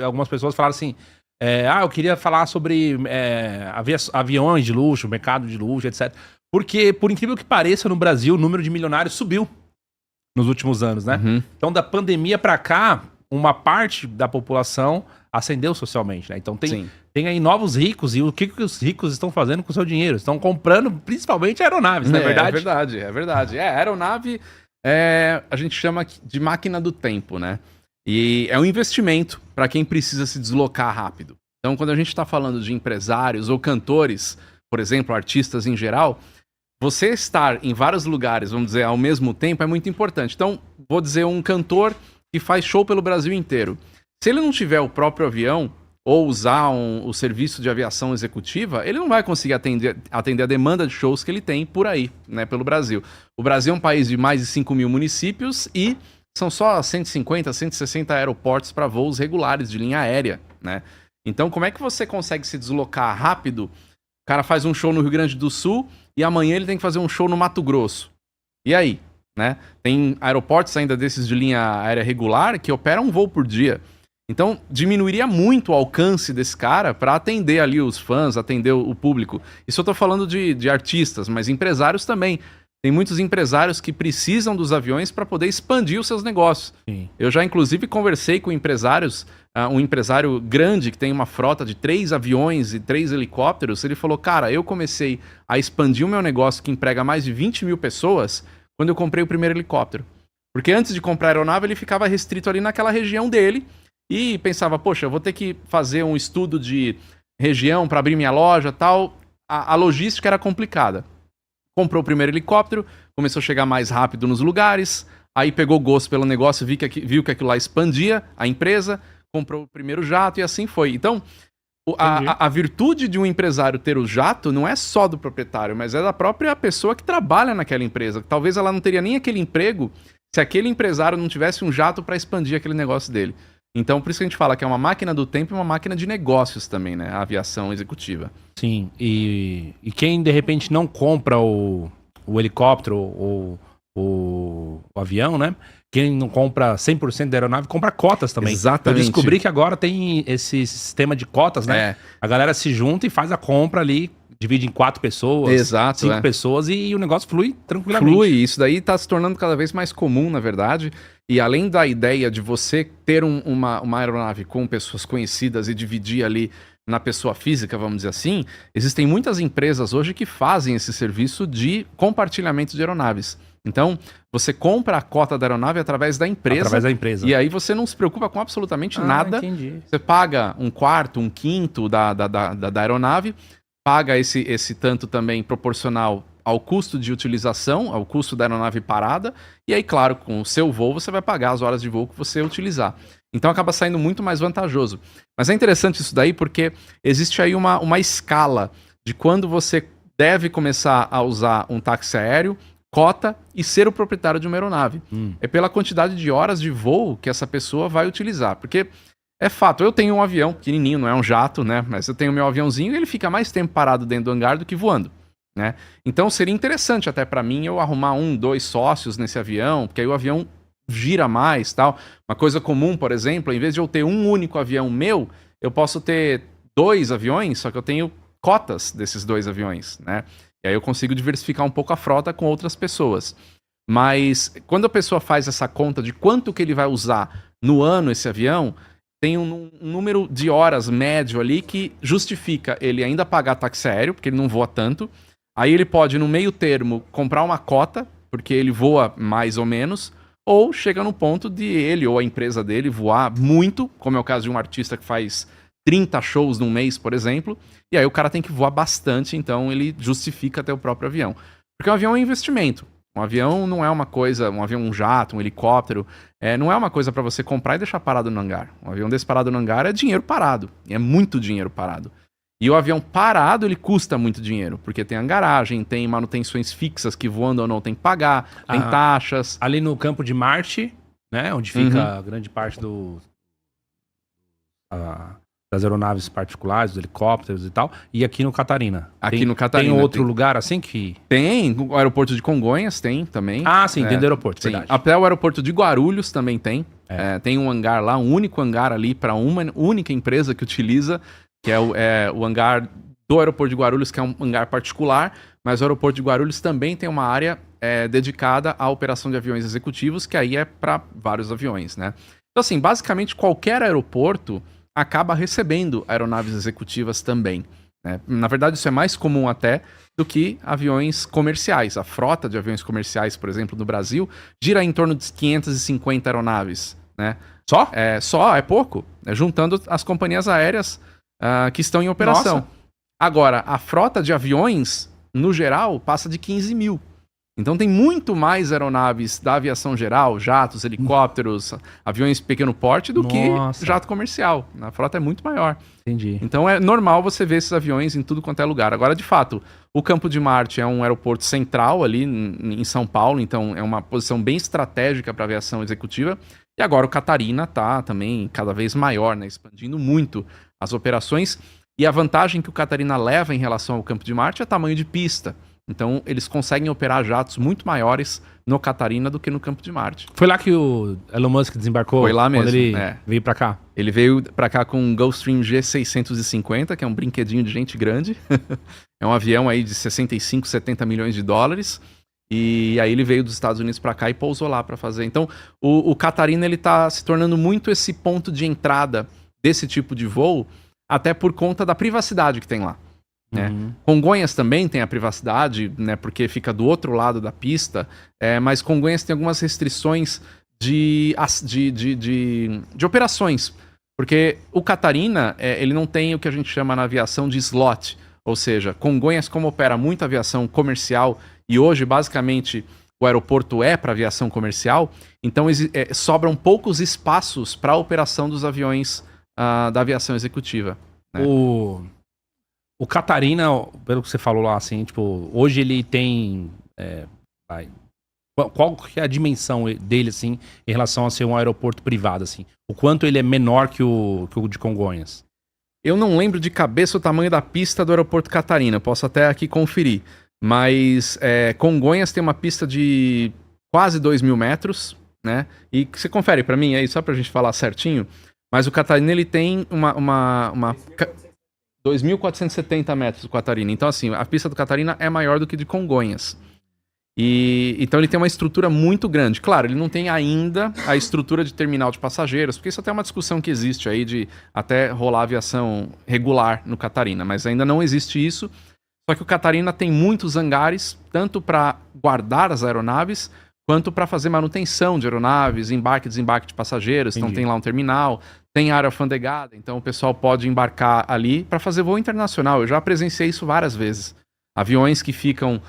Algumas pessoas falaram assim, eu queria falar sobre aviões de luxo, mercado de luxo, etc. Porque, por incrível que pareça, no Brasil, o número de milionários subiu nos últimos anos, né? Uhum. Então, da pandemia pra cá, uma parte da população ascendeu socialmente, né? Então, tem aí novos ricos, e o que os ricos estão fazendo com o seu dinheiro? Estão comprando, principalmente, aeronaves, não é verdade? É verdade. Aeronave a gente chama de máquina do tempo, né? E é um investimento para quem precisa se deslocar rápido. Então, quando a gente está falando de empresários ou cantores, por exemplo, artistas em geral, você estar em vários lugares, vamos dizer, ao mesmo tempo é muito importante. Então, vou dizer, um cantor que faz show pelo Brasil inteiro. Se ele não tiver o próprio avião ou usar o serviço de aviação executiva, ele não vai conseguir atender a demanda de shows que ele tem por aí, né, pelo Brasil. O Brasil é um país de mais de 5 mil municípios e são só 150, 160 aeroportos para voos regulares de linha aérea, né? Então, como é que você consegue se deslocar rápido? O cara faz um show no Rio Grande do Sul e amanhã ele tem que fazer um show no Mato Grosso. E aí, né? Tem aeroportos ainda desses de linha aérea regular que operam um voo por dia. Então, diminuiria muito o alcance desse cara para atender ali os fãs, atender o público. Isso eu tô falando de artistas, mas empresários também. Tem muitos empresários que precisam dos aviões para poder expandir os seus negócios. Sim. Eu já, inclusive, conversei com empresários, um empresário grande que tem uma frota de 3 aviões e 3 helicópteros. Ele falou, cara, eu comecei a expandir o meu negócio que emprega mais de 20 mil pessoas quando eu comprei o primeiro helicóptero. Porque antes de comprar a aeronave, ele ficava restrito ali naquela região dele e pensava, poxa, eu vou ter que fazer um estudo de região para abrir minha loja e tal. A logística era complicada. Comprou o primeiro helicóptero, começou a chegar mais rápido nos lugares, aí pegou gosto pelo negócio, viu que aquilo lá expandia a empresa, comprou o primeiro jato e assim foi. Então, a virtude de um empresário ter o jato não é só do proprietário, mas é da própria pessoa que trabalha naquela empresa. Talvez ela não teria nem aquele emprego se aquele empresário não tivesse um jato para expandir aquele negócio dele. Então, por isso que a gente fala que é uma máquina do tempo e uma máquina de negócios também, né? A aviação executiva. Sim, e quem de repente não compra o helicóptero ou o avião, né? Quem não compra 100% da aeronave, compra cotas também. Exatamente. Eu descobri que agora tem esse sistema de cotas, né? A galera se junta e faz a compra ali, divide em 4 pessoas, exato, 5 pessoas e o negócio flui tranquilamente. Flui, isso daí tá se tornando cada vez mais comum, na verdade. E além da ideia de você ter uma aeronave com pessoas conhecidas e dividir ali na pessoa física, vamos dizer assim, existem muitas empresas hoje que fazem esse serviço de compartilhamento de aeronaves. Então, você compra a cota da aeronave através da empresa. Através da empresa. E aí você não se preocupa com absolutamente nada. Entendi. Você paga 1/4, 1/5 da aeronave, paga esse tanto também proporcional ao custo de utilização, ao custo da aeronave parada, e aí, claro, com o seu voo, você vai pagar as horas de voo que você utilizar. Então acaba saindo muito mais vantajoso. Mas é interessante isso daí porque existe aí uma escala de quando você deve começar a usar um táxi aéreo, cota e ser o proprietário de uma aeronave. É pela quantidade de horas de voo que essa pessoa vai utilizar. Porque é fato, eu tenho um avião pequenininho, não é um jato, né? Mas eu tenho meu aviãozinho e ele fica mais tempo parado dentro do hangar do que voando. Né? Então seria interessante até para mim eu arrumar 1, 2 sócios nesse avião, porque aí o avião gira mais, tal. Uma coisa comum, por exemplo, em vez de eu ter um único avião meu, eu posso ter 2 aviões, só que eu tenho cotas desses 2 aviões, né? E aí eu consigo diversificar um pouco a frota com outras pessoas. Mas quando a pessoa faz essa conta de quanto que ele vai usar no ano esse avião, tem um número de horas médio ali que justifica ele ainda pagar táxi aéreo, porque ele não voa tanto. Aí ele pode, no meio termo, comprar uma cota, porque ele voa mais ou menos, ou chega no ponto de ele ou a empresa dele voar muito, como é o caso de um artista que faz 30 shows num mês, por exemplo, e aí o cara tem que voar bastante, então ele justifica ter o próprio avião. Porque um avião é um investimento. Um avião não é uma coisa, um jato, um helicóptero, não é uma coisa para você comprar e deixar parado no hangar. Um avião desse parado no hangar é dinheiro parado, e é muito dinheiro parado. E o avião parado, ele custa muito dinheiro, porque tem hangaragem, tem manutenções fixas que voando ou não tem que pagar, tem taxas. Ali no campo de Marte, né, onde fica a grande parte das aeronaves particulares, dos helicópteros e tal, e aqui no Catarina. No Catarina. Tem outro lugar assim que... Tem, o aeroporto de Congonhas tem também. Sim, tem do aeroporto, sim. verdade. Até o aeroporto de Guarulhos também tem. Tem um hangar lá, um único hangar ali para uma única empresa que utiliza, que é o hangar do aeroporto de Guarulhos, que é um hangar particular, mas o aeroporto de Guarulhos também tem uma área dedicada à operação de aviões executivos, que aí é para vários aviões, né? Então, assim, basicamente qualquer aeroporto acaba recebendo aeronaves executivas também, né? Na verdade, isso é mais comum até do que aviões comerciais. A frota de aviões comerciais, por exemplo, no Brasil, gira em torno de 550 aeronaves, né? Só? É pouco, juntando as companhias aéreas que estão em operação. Nossa. Agora, a frota de aviões, no geral, passa de 15 mil. Então tem muito mais aeronaves da aviação geral, jatos, helicópteros, aviões pequeno porte, do que jato comercial. A frota é muito maior. Entendi. Então é normal você ver esses aviões em tudo quanto é lugar. Agora, de fato, o Campo de Marte é um aeroporto central ali em São Paulo, então é uma posição bem estratégica para a aviação executiva. E agora o Catarina está também cada vez maior, né, expandindo muito as operações. E a vantagem que o Catarina leva em relação ao Campo de Marte é tamanho de pista. Então, eles conseguem operar jatos muito maiores no Catarina do que no Campo de Marte. Foi lá que o Elon Musk desembarcou? Foi lá mesmo, quando ele veio pra cá? Ele veio pra cá com um Gulfstream G650, que é um brinquedinho de gente grande. É um avião aí de 65, 70 milhões de dólares. E aí ele veio dos Estados Unidos pra cá e pousou lá pra fazer. Então, o Catarina, ele tá se tornando muito esse ponto de entrada desse tipo de voo, até por conta da privacidade que tem lá. Né? Congonhas também tem a privacidade, né, porque fica do outro lado da pista, mas Congonhas tem algumas restrições de operações, porque o Catarina, ele não tem o que a gente chama na aviação de slot, ou seja, Congonhas, como opera muita aviação comercial, e hoje basicamente o aeroporto é para aviação comercial, então sobram poucos espaços para a operação dos aviões da aviação executiva. Né? O Catarina, pelo que você falou lá, assim, tipo, hoje ele tem... qual que é a dimensão dele, assim, em relação a ser um aeroporto privado, assim? O quanto ele é menor que o de Congonhas? Eu não lembro de cabeça o tamanho da pista do aeroporto Catarina, posso até aqui conferir. Mas Congonhas tem uma pista de quase 2.000 metros, né? E você confere pra mim aí, só pra gente falar certinho. Mas o Catarina, ele tem uma 2.470 metros do Catarina. Então, assim, a pista do Catarina é maior do que de Congonhas. Então ele tem uma estrutura muito grande. Claro, ele não tem ainda a estrutura de terminal de passageiros, porque isso até é uma discussão que existe aí de até rolar aviação regular no Catarina, mas ainda não existe isso. Só que o Catarina tem muitos hangares, tanto para guardar as aeronaves, quanto para fazer manutenção de aeronaves, embarque e desembarque de passageiros. Entendi. Então tem lá um terminal, tem área alfandegada, então o pessoal pode embarcar ali para fazer voo internacional. Eu já presenciei isso várias vezes. Aviões que ficam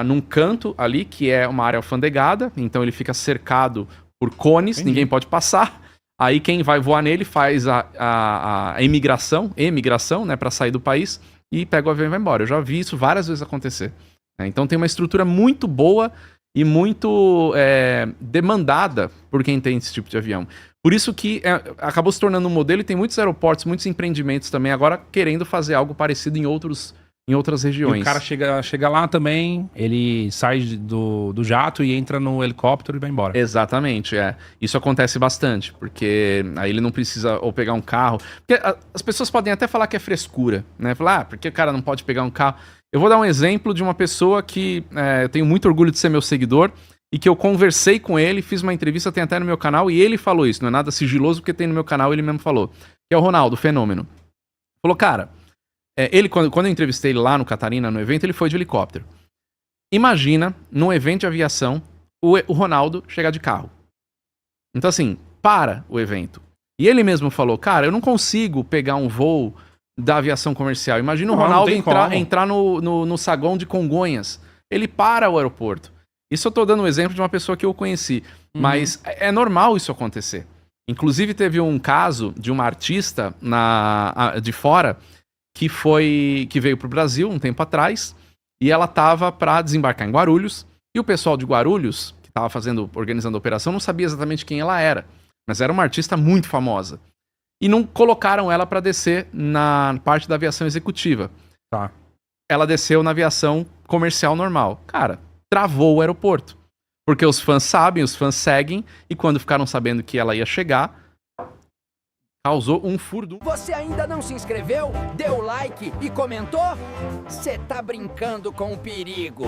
num canto ali, que é uma área alfandegada, então ele fica cercado por cones, Entendi. Ninguém pode passar. Aí quem vai voar nele faz a emigração, né, para sair do país e pega o avião e vai embora. Eu já vi isso várias vezes acontecer. Então tem uma estrutura muito boa e muito demandada por quem tem esse tipo de avião. Por isso que acabou se tornando um modelo e tem muitos aeroportos, muitos empreendimentos também agora querendo fazer algo parecido em outras regiões. E o cara chega lá também, ele sai do jato e entra no helicóptero e vai embora. Exatamente, Isso acontece bastante, porque aí ele não precisa ou pegar um carro. Porque as pessoas podem até falar que é frescura, né? Falar, porque o cara não pode pegar um carro. Eu vou dar um exemplo de uma pessoa que eu tenho muito orgulho de ser meu seguidor e que eu conversei com ele, fiz uma entrevista, tem até no meu canal, e ele falou isso. Não é nada sigiloso, porque tem no meu canal, ele mesmo falou. Que é o Ronaldo, Fenômeno. Falou, cara, quando eu entrevistei ele lá no Catarina, no evento, ele foi de helicóptero. Imagina, num evento de aviação, o Ronaldo chegar de carro. Então assim, para o evento. E ele mesmo falou, cara, eu não consigo pegar um voo da aviação comercial. Imagina o Ronaldo entrar no saguão de Congonhas. Ele para o aeroporto. Isso eu tô dando um exemplo de uma pessoa que eu conheci. Mas é normal isso acontecer. Inclusive teve um caso de uma artista de fora que veio pro Brasil um tempo atrás e ela tava para desembarcar em Guarulhos. E o pessoal de Guarulhos, que tava organizando a operação, não sabia exatamente quem ela era. Mas era uma artista muito famosa. E não colocaram ela para descer na parte da aviação executiva. Tá. Ela desceu na aviação comercial normal. Cara, travou o aeroporto. Porque os fãs sabem, os fãs seguem, e quando ficaram sabendo que ela ia chegar, causou um furdunço. Você ainda não se inscreveu? Deu like e comentou? Você tá brincando com o perigo.